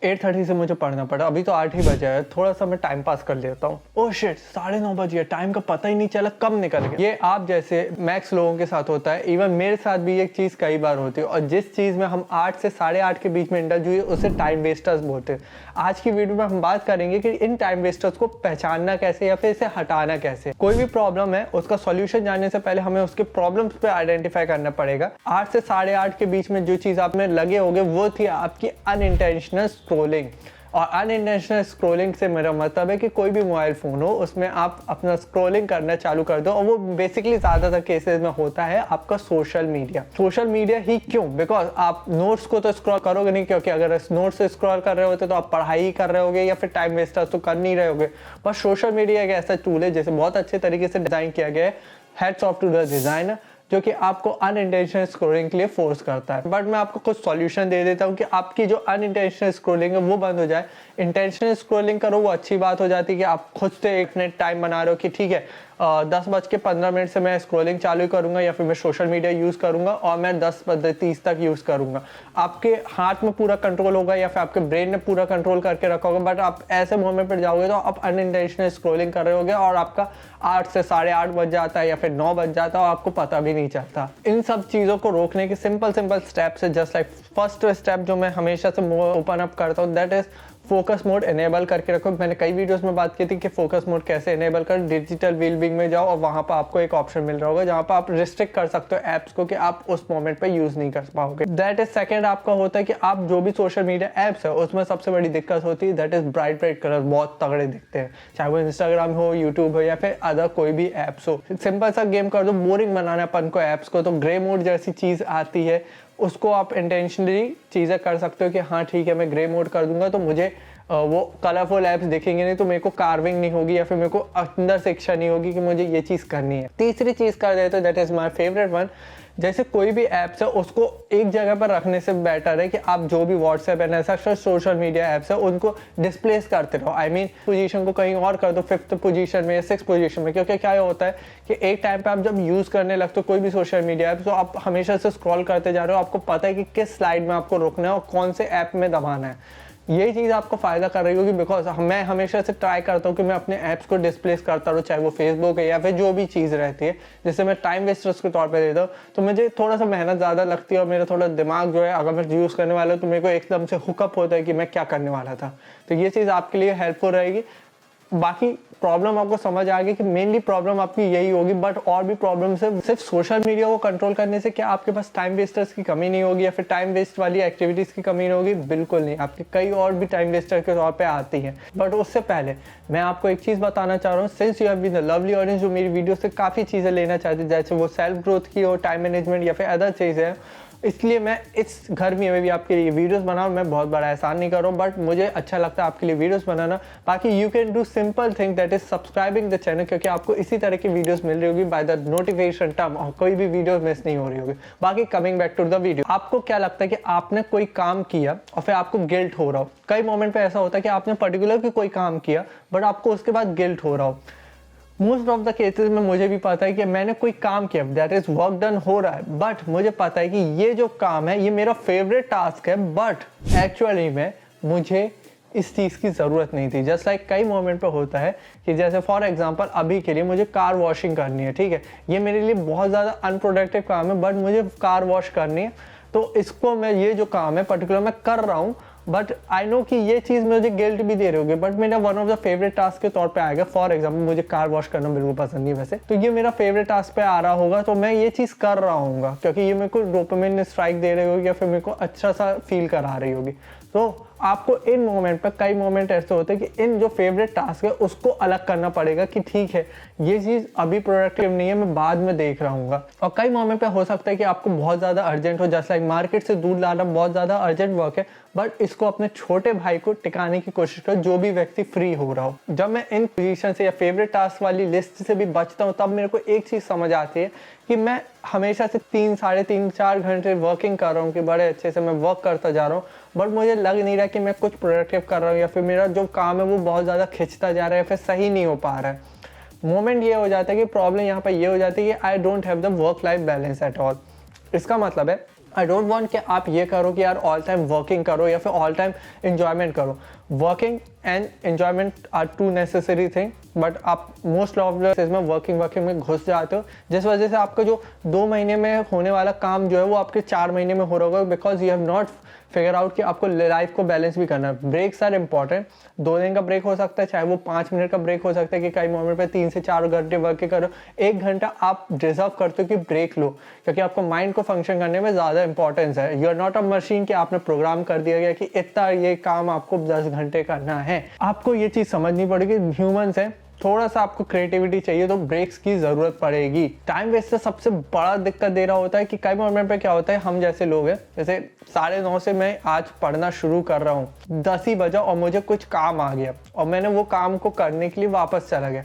8:30 से मुझे पढ़ना पड़ा, अभी तो 8 ही बजे है, थोड़ा सा मैं टाइम पास कर लेता हूँ। ओह शिट, 9:30 बज गया, टाइम का पता ही नहीं चला कब निकल गया। ये आप जैसे मैक्स लोगों के साथ होता है, इवन मेरे साथ भी एक चीज़ कई बार होती है, और जिस चीज़ में हम 8 से 8:30 के बीच में इंडल्ज हुए उसे टाइम वेस्टर्स बोलते हैं। आज की वीडियो में हम बात करेंगे कि इन टाइम वेस्टर्स को पहचानना कैसे या फिर इसे हटाना कैसे। कोई भी प्रॉब्लम है उसका सॉल्यूशन जानने से पहले हमें उसके प्रॉब्लम्स पे आइडेंटिफाई करना पड़ेगा। 8 से 8:30 के बीच में जो चीज़ आप में लगे होगे वो थी आपकी अनइंटेंशनल स्क्रोलिंग। और अनइंटेंशनल स्क्रोलिंग से मेरा मतलब है कि कोई भी मोबाइल फ़ोन हो उसमें आप अपना स्क्रोलिंग करना चालू कर दो, और वो बेसिकली ज़्यादातर केसेस में होता है आपका सोशल मीडिया ही। क्यों? बिकॉज आप नोट्स को तो स्क्रॉल करोगे नहीं, क्योंकि अगर नोट्स से स्क्रॉल कर रहे होते तो आप पढ़ाई कर रहे होगे या फिर टाइम वेस्टर्स तो कर नहीं रहे होगे। पर सोशल मीडिया एक ऐसा टूल है जैसे बहुत अच्छे तरीके से डिज़ाइन किया गया है, hats off to the designer, जो कि आपको अनइंटेंशनल स्क्रोलिंग के लिए फोर्स करता है। बट मैं आपको कुछ सॉल्यूशन दे देता हूँ कि आपकी जो अनइंटेंशनल स्क्रोलिंग है वो बंद हो जाए। इंटेंशनल स्क्रोलिंग करो, वो अच्छी बात हो जाती है कि आप खुद से एक मिनट टाइम बना रहे हो कि ठीक है 10:15 से मैं स्क्रोलिंग चालू करूंगा या फिर मैं सोशल मीडिया यूज़ करूंगा और मैं 10:30 तक यूज़ करूंगा। आपके हाथ में पूरा कंट्रोल होगा या फिर आपके ब्रेन ने पूरा कंट्रोल करके रखा होगा। बट आप ऐसे मोमेंट पर जाओगे तो आप अनइंटेंशनल स्क्रोलिंग कर रहे होगे और आपका 8 से 8:30 बज जाता है या फिर 9 बज जाता है और आपको पता भी नहीं चलता। इन सब चीज़ों को रोकने के सिंपल स्टेप्स है। जस्ट लाइक फर्स्ट स्टेप जो मैं हमेशा से ओपन अप करता हूँ, that is focus mode enable करके रखो। मैंने कई वीडियोस में बात की थी कि फोकस मोड कैसे इनेबल कर। डिजिटल वेलबींग में जाओ और वहाँ पर आपको एक ऑप्शन मिल रहा होगा जहाँ पर आप रिस्ट्रिक्ट कर सकते हो ऐप्स को कि आप उस मोमेंट पे यूज़ नहीं कर पाओगे। दैट इज सेकंड आपका होता है कि आप जो भी सोशल मीडिया ऐप्स है उसमें सबसे बड़ी दिक्कत होती है दैट इज ब्राइट कलर बहुत तगड़े दिखते हैं, चाहे वो इंस्टाग्राम हो, यूट्यूब हो या फिर अदर कोई भी ऐप्स हो। सिंपल सा गेम कर दो, बोरिंग बनाना अपन को ऐप्स को, तो ग्रे मोड जैसी चीज़ आती है उसको आप इंटेंशनली चीज़ें कर सकते हो कि हाँ ठीक है मैं ग्रे मोड कर दूंगा तो मुझे वो कलरफुल ऐप्स दिखेंगे नहीं, तो मेरे को कार्विंग नहीं होगी या फिर मेरे को अंदर से इच्छा नहीं होगी कि मुझे ये चीज़ करनी है। तीसरी चीज़ कर देते that is my favourite one, जैसे कोई भी ऐप्स है उसको एक जगह पर रखने से बेटर है कि आप जो भी व्हाट्सएप है ऐसा सोशल मीडिया ऐप्स है उनको डिस्प्लेस करते रहो। आई मीन पोजीशन को कहीं और कर दो, 5th पोजीशन में या 6th पोजीशन में, क्योंकि क्या होता है कि एक टाइम पे आप जब यूज़ करने लगते हो कोई भी सोशल मीडिया ऐप तो आप हमेशा से स्क्रॉल करते जा रहे हो, आपको पता है कि किस स्लाइड में आपको रोकना है और कौन से ऐप में दबाना है। ये चीज़ आपको फ़ायदा कर रही होगी, बिकॉज मैं हमेशा से ट्राई करता हूँ कि मैं अपने ऐप्स को डिस्प्लेस करता रहूँ, चाहे वो फेसबुक है या फिर जो भी चीज़ रहती है जिससे मैं टाइम वेस्टर्स के तौर पे देता हूँ। तो मुझे थोड़ा सा मेहनत ज़्यादा लगती है और मेरा थोड़ा दिमाग जो है अगर मैं यूज़ करने वाला हूँ तो मेरे को एकदम से हुकअप होता है कि मैं क्या करने वाला था। तो ये चीज़ आपके लिए हेल्पफुल रहेगी। बाकी प्रॉब्लम आपको समझ आ गई कि मेनली प्रॉब्लम आपकी यही होगी, बट और भी प्रॉब्लम है। सिर्फ सोशल मीडिया को कंट्रोल करने से क्या आपके पास टाइम वेस्टर्स की कमी नहीं होगी या फिर टाइम वेस्ट वाली एक्टिविटीज़ की कमी नहीं होगी? बिल्कुल नहीं, आपके कई और भी टाइम वेस्टर के तौर पे आती हैं। बट उससे पहले मैं आपको एक चीज़ बताना चाह रहा हूँ, since you have been the lovely audience जो मेरी वीडियो से काफ़ी चीज़ें लेना चाहती है, जैसे वो सेल्फ ग्रोथ की हो, टाइम मैनेजमेंट या फिर अदर चीज़ें, इसलिए मैं इस गर्मी में भी आपके लिए वीडियोस बनाऊँ। मैं बहुत बड़ा एहसान नहीं कर रहा हूँ, बट मुझे अच्छा लगता है आपके लिए वीडियोस बनाना। बाकी you can do simple thing that is subscribing the channel, क्योंकि आपको इसी तरह की वीडियोस मिल रही होगी बाय द नोटिफिकेशन टर्म और कोई भी वीडियो मिस नहीं हो रही होगी। बाकी coming back to the video, आपको क्या लगता है कि आपने कोई काम किया और फिर आपको गिल्ट हो रहा हो? कई मोमेंट पर ऐसा होता है कि आपने पर्टिकुलर कोई काम किया बट आपको उसके बाद गिल्ट हो रहा हो। मोस्ट ऑफ द केसेस में मुझे भी पता है कि मैंने कोई काम किया, दैट इज वर्क डन हो रहा है, बट मुझे पता है कि ये जो काम है ये मेरा फेवरेट टास्क है, बट एक्चुअली में मुझे इस चीज़ की ज़रूरत नहीं थी। जस्ट लाइक कई मोमेंट पे होता है कि जैसे फॉर एग्जांपल अभी के लिए मुझे कार वॉशिंग करनी है, ठीक है, ये मेरे लिए बहुत ज़्यादा अनप्रोडक्टिव काम है बट मुझे कार वॉश करनी है, तो इसको मैं ये जो काम है पर्टिकुलर मैं कर रहा हूँ। बट आई नो कि ये चीज़ मुझे गिल्ट भी दे रही होगी, बट मेरा one of the favourite task के तौर पे आएगा। फॉर एग्जांपल मुझे कार वॉश करना बिल्कुल पसंद नहीं वैसे, तो ये मेरा फेवरेट टास्क पे आ रहा होगा तो मैं ये चीज़ कर रहा हूँगा क्योंकि ये मेरे को डोपामिन स्ट्राइक दे रही होगी या फिर मेरे को अच्छा सा फील करा रही होगी। तो आपको इन मोमेंट पर, कई मोमेंट ऐसे होते हैं कि इन जो फेवरेट टास्क है उसको अलग करना पड़ेगा कि ठीक है ये चीज़ अभी प्रोडक्टिव नहीं है, मैं बाद में देख रहा हूँ। और कई मोमेंट पे हो सकता है कि आपको बहुत ज़्यादा अर्जेंट हो, जैसे लाइक मार्केट से दूध लाना बहुत ज़्यादा अर्जेंट वर्क है, बट इसको अपने छोटे भाई को टिकाने की कोशिश करो जो भी व्यक्ति फ्री हो रहा हो। जब मैं इन पोजीशन से या फेवरेट टास्क वाली लिस्ट से भी बचता हूँ तब मेरे को एक चीज़ समझ आती है कि मैं हमेशा से 3, साढ़े 3, 4 घंटे वर्किंग कर रहा हूँ कि बड़े अच्छे से मैं वर्क करता जा रहा हूँ, बट मुझे लग नहीं रहा कि मैं कुछ प्रोडक्टिव कर रहा हूँ या फिर मेरा जो काम है वो बहुत ज़्यादा खिंचता जा रहा है या फिर सही नहीं हो पा रहा है। मोमेंट ये हो जाता है कि प्रॉब्लम यहाँ पर ये हो जाती है कि I don't have the work life balance at all. इसका मतलब है आई डोंट वांट कि आप ये करो कि यार ऑल टाइम वर्किंग करो या फिर ऑल टाइम एंजॉयमेंट करो। Working and enjoyment are two necessary thing, but आप मोस्ट ऑफ द में वर्किंग में घुस जाते हो, जिस वजह से आपका जो 2 महीने में होने वाला काम जो है वो आपके 4 महीने में हो रहा होगा, because you have not figure out कि आपको लाइफ को बैलेंस भी करना है। Breaks are important. 2 दिन का ब्रेक हो सकता है, चाहे वो 5 मिनट का ब्रेक हो सकता है कि कई मोमेंट पे 3 से 4 घंटे वर्क करो। 1 घंटा आप डिजर्व करते हो कि ब्रेक लो, क्योंकि आपको माइंड को फंक्शन करने में ज़्यादा इंपॉर्टेंस है। You are not a machine कि आपने प्रोग्राम कर दिया गया कि इतना ये काम आपको 10 घंटे करना है। आपको ये चीज़ समझनी पड़ेगी, ह्यूमंस है, थोड़ा सा आपको क्रिएटिविटी चाहिए तो ब्रेक्स की जरूरत पड़ेगी। टाइम वेस्टर सबसे बड़ा दिक्कत दे रहा होता है कि कई मोमेंट पे क्या होता है, हम जैसे लोग हैं, जैसे 9:30 से मैं आज पढ़ना शुरू कर रहा हूँ, 10 ही बजा और मुझे कुछ काम आ गया और मैंने वो काम को करने के लिए वापस चला गया।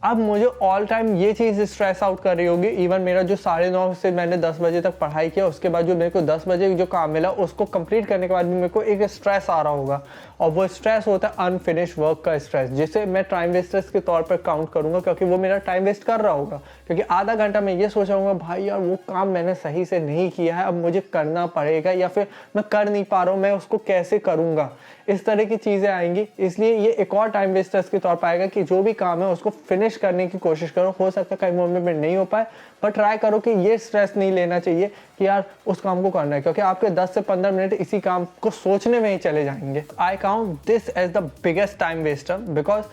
अब मुझे ऑल टाइम ये चीज़ स्ट्रेस आउट कर रही होगी। इवन मेरा जो 9:30 से मैंने 10 बजे तक पढ़ाई किया, उसके बाद जो मेरे को 10 बजे जो काम मिला उसको कंप्लीट करने के बाद भी मेरे को एक स्ट्रेस आ रहा होगा, और वो स्ट्रेस होता है अनफिनिश वर्क का स्ट्रेस, जिसे मैं टाइम वेस्टर्स के तौर पर काउंट करूंगा, क्योंकि वो मेरा टाइम वेस्ट कर रहा होगा। क्योंकि आधा घंटा मैं ये सोच रहा हूँ भाई यार वो काम मैंने सही से नहीं किया है, अब मुझे करना पड़ेगा, या फिर मैं कर नहीं पा रहा हूँ, मैं उसको कैसे करूँगा, इस तरह की चीज़ें आएंगी। इसलिए ये एक और टाइम वेस्टर्स के तौर पर आएगा कि जो भी काम है उसको फिनिश करने की कोशिश करो। हो सकता है कई मोमेंट में नहीं हो पाए, पर ट्राई करो कि ये स्ट्रेस नहीं लेना चाहिए कि यार उस काम को करना है, क्योंकि आपके 10 से 15 मिनट इसी काम को सोचने में ही चले जाएंगे। I count this as the biggest time waster, because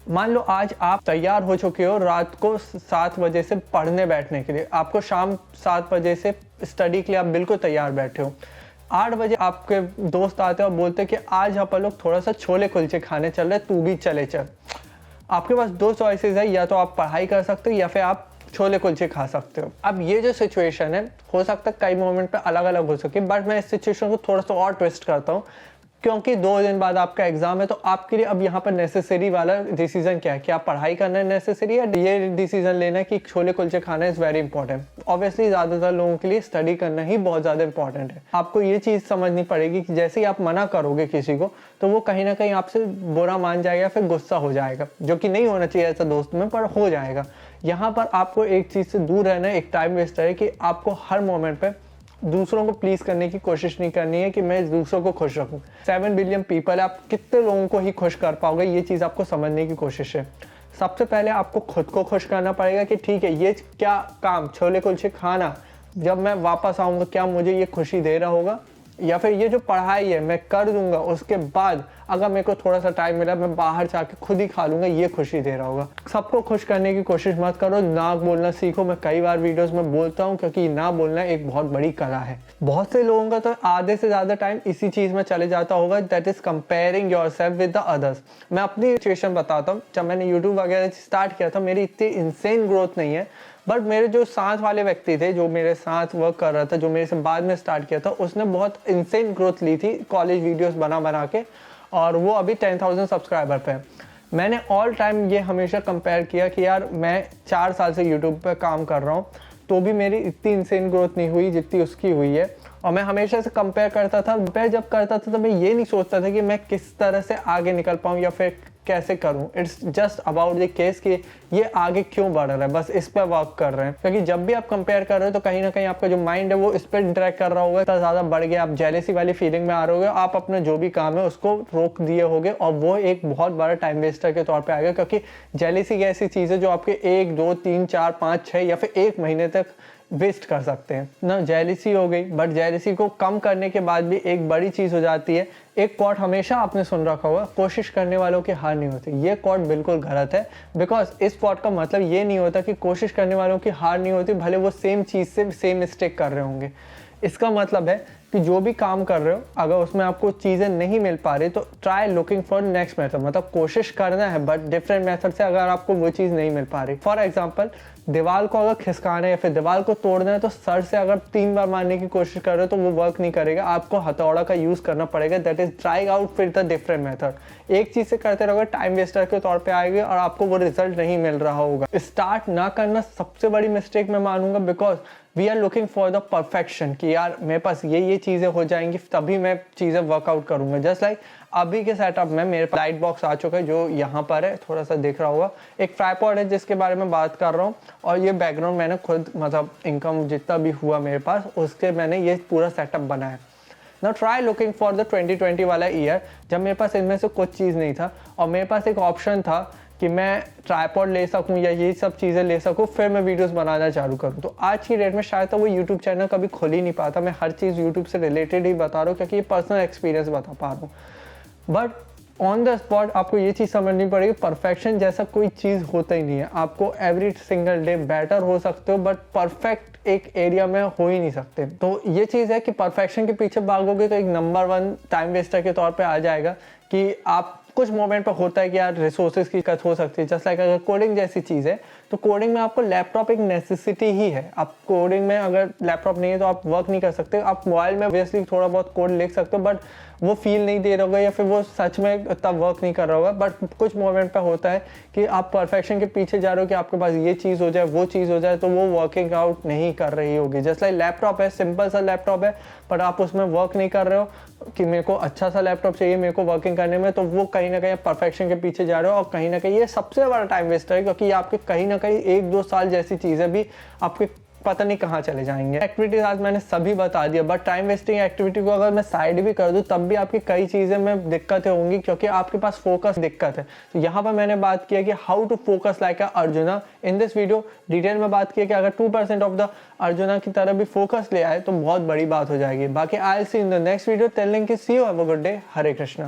मान लो आज आप तैयार हो चुके हो रात को 7 बजे से पढ़ने बैठने के लिए, आपको शाम 7 बजे से स्टडी के लिए आप बिल्कुल तैयार बैठे हो। 8 बजे आपके दोस्त आते हैं और बोलते हैं कि आज अपन लोग थोड़ा सा छोले कुलचे खाने चल रहे, तू भी चले चल। आपके पास 2 चॉइसेस है, या तो आप पढ़ाई कर सकते हो या फिर आप छोले कुलचे खा सकते हो। अब ये जो सिचुएशन है, हो सकता है कई मोमेंट पे अलग अलग हो सके, बट मैं इस सिचुएशन को थोड़ा सा और ट्विस्ट करता हूँ, क्योंकि 2 दिन बाद आपका एग्जाम है, तो आपके लिए अब यहाँ पर नेसेसरी वाला डिसीजन क्या है कि आप पढ़ाई करना है नेसेसरी, या ये डिसीजन लेना है कि छोले कुलचे खाना इज वेरी इंपॉर्टेंट। ऑब्वियसली ज़्यादातर लोगों के लिए स्टडी करना ही बहुत ज़्यादा इंपॉर्टेंट है। आपको ये चीज़ समझनी पड़ेगी कि जैसे ही आप मना करोगे किसी को, तो वो कहीं ना कहीं आपसे बुरा मान जाएगा या फिर गुस्सा हो जाएगा, जो कि नहीं होना चाहिए ऐसा दोस्त में, पर हो जाएगा। यहाँ पर आपको एक चीज़ से दूर रहना है, एक टाइम वेस्टर है कि आपको हर मोमेंट पे दूसरों को प्लीज करने की कोशिश नहीं करनी है कि मैं दूसरों को खुश रखूं। 7 बिलियन पीपल है, आप कितने लोगों को ही खुश कर पाओगे, ये चीज़ आपको समझने की कोशिश है। सबसे पहले आपको खुद को खुश करना पड़ेगा कि ठीक है, ये क्या काम छोले कुलचे खाना जब मैं वापस आऊँगा क्या मुझे ये खुशी दे रहा होगा, या फिर ये जो पढ़ाई है मैं कर दूंगा, उसके बाद अगर मेरे को थोड़ा सा टाइम मिला मैं बाहर जाके खुद ही खा लूंगा, ये खुशी दे रहा होगा। सबको खुश करने की कोशिश मत करो, ना बोलना सीखो। मैं कई बार वीडियोस में बोलता हूँ, क्योंकि ना बोलना एक बहुत बड़ी कला है। बहुत से लोगों का तो आधे से ज़्यादा टाइम इसी चीज़ में चले जाता होगा, that is comparing yourself with the others. मैं अपनी सिचुएशन बताता हूँ। जब मैंने यूट्यूब वगैरह स्टार्ट किया था, मेरी इतनी इंसेन ग्रोथ नहीं है, बट मेरे जो साथ वाले व्यक्ति थे, जो मेरे साथ वर्क कर रहा था, जो मेरे से बाद में स्टार्ट किया था, उसने बहुत इंसेन ग्रोथ ली थी कॉलेज वीडियोस बना के, और वो अभी 10,000 सब्सक्राइबर पे है। मैंने ऑल टाइम ये हमेशा कंपेयर किया कि यार मैं 4 साल से यूट्यूब पे काम कर रहा हूँ, तो भी मेरी इतनी इंसेन ग्रोथ नहीं हुई जितनी उसकी हुई है। और मैं हमेशा से कंपेयर करता था। कंपेयर जब करता था तो मैं ये नहीं सोचता था कि मैं किस तरह से आगे निकल पाऊँ या फिर कैसे करूं। It's just about the case कि ये आगे क्यों बढ़ रहा है, बस इस पर वर्क कर रहे हैं। क्योंकि जब भी आप कंपेयर कर रहे हो तो कहीं ना कहीं आपका जो माइंड है वो इस पर इंटरेक्ट कर रहा होगा, इतना ज़्यादा बढ़ गया, आप जेलेसी वाली फीलिंग में आ रहे होगे, आप अपना जो भी काम है उसको रोक दिए होगे, और वो एक बहुत बड़ा टाइम वेस्टर के तौर पर आएगा। क्योंकि जेलेसी की ऐसी चीज़ है जो आपके 1, 2, 3, 4, 5, 6 या फिर 1 महीने तक वेस्ट कर सकते हैं ना। जेलिसी हो गई, बट जेलिसी को कम करने के बाद भी एक बड़ी चीज़ हो जाती है। एक कोट हमेशा आपने सुन रखा होगा, कोशिश करने वालों की हार नहीं होती। ये कोट बिल्कुल गलत है, बिकॉज इस कोट का मतलब ये नहीं होता कि कोशिश करने वालों की हार नहीं होती, भले वो सेम चीज़ से सेम मिस्टेक कर रहे होंगे। इसका मतलब है कि जो भी काम कर रहे हो, अगर उसमें आपको चीज़ें नहीं मिल पा रही तो try looking for next method. मतलब कोशिश करना है बट डिफरेंट मेथड से, अगर आपको वो चीज़ नहीं मिल पा रही। फॉर एग्जांपल, दीवार को अगर खिसकाना है या फिर दीवार को तोड़ना है तो सर से अगर 3 बार मारने की कोशिश कर रहे हो तो वो वर्क नहीं करेगा, आपको हथौड़ा का यूज़ करना पड़ेगा। दैट इज ट्राई आउट फिर द डिफरेंट मेथड। एक चीज़ से करते रहोगे, टाइम वेस्टर के तौर पे आएगी और आपको वो रिजल्ट नहीं मिल रहा होगा। स्टार्ट ना करना सबसे बड़ी मिस्टेक मैं मानूंगा, because we are looking for the perfection कि यार मेरे पास ये चीज़ें हो जाएंगी तभी मैं चीज़ें वर्कआउट करूँगा। जस्ट लाइक अभी के सेटअप में मेरे पास लाइट बॉक्स आ चुका है जो यहाँ पर है, थोड़ा सा दिख रहा होगा। एक ट्राइपॉड है जिसके बारे में बात कर रहा हूँ, और ये बैकग्राउंड मैंने खुद मतलब इनकम जितना भी हुआ मेरे पास उसके मैंने ये पूरा सेटअप बनाया। Now try looking for the 2020 वाला ईयर जब मेरे पास इनमें से कुछ चीज़ नहीं था और मेरे पास एक ऑप्शन था कि मैं ट्राइपॉड ले सकूं या ये सब चीज़ें ले सकूं, फिर मैं वीडियोस बनाना चालू करूं। तो आज की डेट में शायद तो वो यूट्यूब चैनल कभी खोल ही नहीं पाता। मैं हर चीज़ यूट्यूब से रिलेटेड ही बता रहा हूँ क्योंकि ये पर्सनल एक्सपीरियंस बता पा रहा हूँ। बट ऑन द स्पॉट आपको ये चीज़ समझनी पड़ेगी, परफेक्शन जैसा कोई चीज़ होता ही नहीं है। आपको एवरी सिंगल डे बेटर हो सकते हो, बट परफेक्ट एक एरिया में हो ही नहीं सकते। तो ये चीज़ है कि परफेक्शन के पीछे भागोगे तो एक नंबर 1 टाइम वेस्टर के तौर पे आ जाएगा कि आप कुछ मोमेंट पर होता है कि यार रिसोर्सेज की कट हो सकती है। जस्ट लाइक अगर कोडिंग जैसी चीज़ है तो कोडिंग में आपको लैपटॉप एक नेसेसिटी ही है। आप कोडिंग में अगर लैपटॉप नहीं है तो आप वर्क नहीं कर सकते। आप मोबाइल में ऑब्वियसली थोड़ा बहुत कोड लिख सकते हो, बट वो फील नहीं दे रहा होगा या फिर वो सच में इतना वर्क नहीं कर रहा होगा। बट कुछ मोमेंट पे होता है कि आप परफेक्शन के पीछे जा रहे हो कि आपके पास ये चीज़ हो जाए वो चीज़ हो जाए, तो वो वर्किंग आउट नहीं कर रही होगी। जस्ट लाइक लैपटॉप है, सिंपल सा लैपटॉप है, बट आप उसमें वर्क नहीं कर रहे हो कि मेरे को अच्छा सा लैपटॉप चाहिए मेरे को वर्किंग करने में, तो वो कहीं ना कहीं परफेक्शन के पीछे जा रहे हो और कहीं ना कहीं ये सबसे बड़ा टाइम वेस्ट है, क्योंकि आपके कहीं ना कहीं 1-2 साल जैसी चीज़ें भी आपके पता नहीं कहाँ चले जाएंगे। एक्टिविटीज आज मैंने सभी बता दिया, बट टाइम वेस्टिंग एक्टिविटी को अगर मैं साइड भी कर दूं तब भी आपकी कई चीज़ें में दिक्कतें होंगी क्योंकि आपके पास फोकस दिक्कत है। तो यहाँ पर मैंने बात किया कि how to focus like a Arjuna. In this video detail में बात किया कि अगर 2% ऑफ द अर्जुना की तरह भी फोकस ले आए तो बहुत बड़ी बात हो जाएगी। बाकी I will see in the next video. Telling कि see you, have a good day. Hare Krishna.